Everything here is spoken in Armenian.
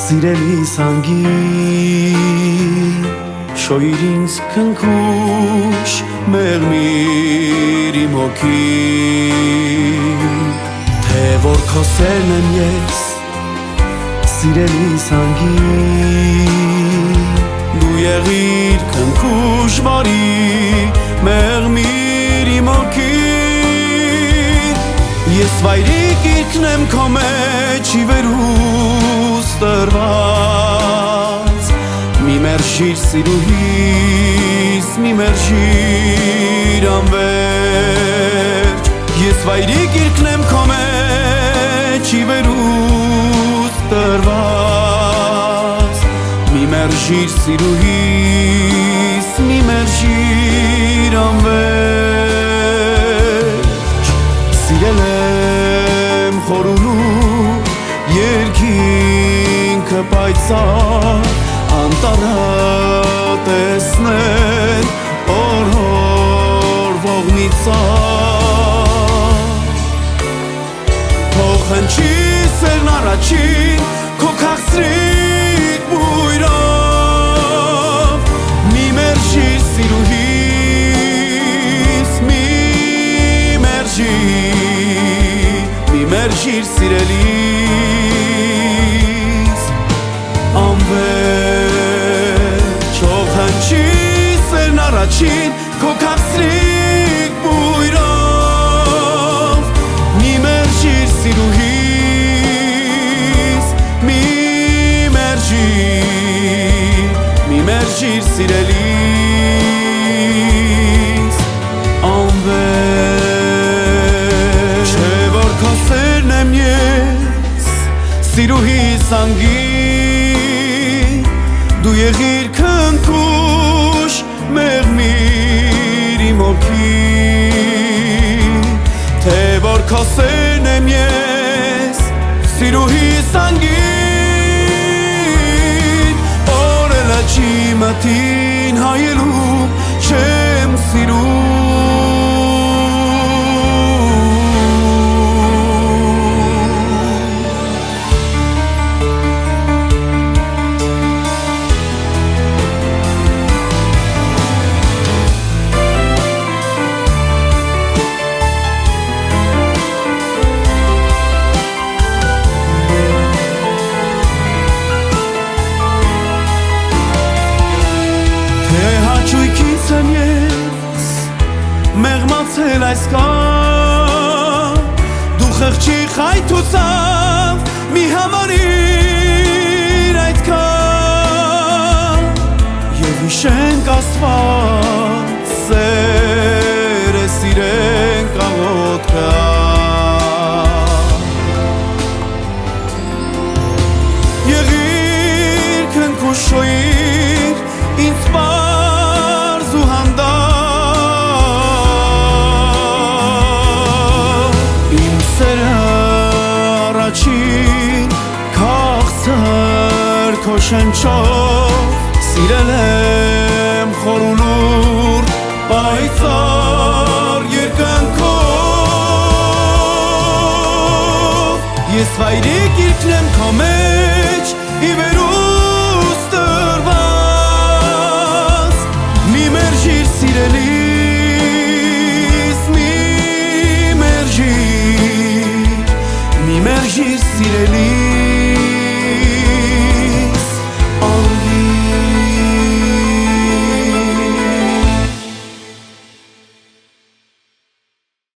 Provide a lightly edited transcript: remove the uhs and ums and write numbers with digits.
Սիրելիս անգին շոյիր ինձ քնքուշ մեղմիր իմ հոգին թե որ քո սերն եմ ես Սիրելիս անգին դու եղիր քնքուշ բարի մեղմիր իմ հոգին ես վայրի գիրքն եմ քո մեջ ի վերուս տրված մի մերժիր սիրուհիս մի մերժիր անվերջ ես վայրի գիրքն եմ քո մեջ ի վերուս տրված մի մերժիր սիրուհիս մի մերժիր անվերջ սիրել եմ խորունու երկինքը պայծառ անտառը տեսնել օրհորվող մի ծառ թող հնչի սերն առաջին քո քաղցրիկ բույրով մի մերժիր սիրուհիս մի մերժիր սիրելիս անվերջ թող հնչի սերն առաջին քո քաղցրիկ բույրով մի մերժիր սիրուհիս մի մերժիր սիրելիս անվերջ չէ որ քո սերն եմ ես սիրուհիս անգին դու եղիր քնքուշ մեղմիր իմ հոգին թե որ քո սերն եմ ես սիրուհիս անգին օրելա չի մտին հայելու չեմ սիրում Հաճույքից եմ ես մեղմացել այսքան դու խղճի խայթուցավ մի համարիր այդքան և հիշենք Աստված սեր է սիրենք աղոթքը եղիր քնքուշ շոյիր ինձ պարզ ու հանդար իմ սերը առաջին քաղցր քո շնչով սիրել եմ խորունուր պայծառ երկնքով ես վայրի գիրքն եմ քո մեջ ի վերու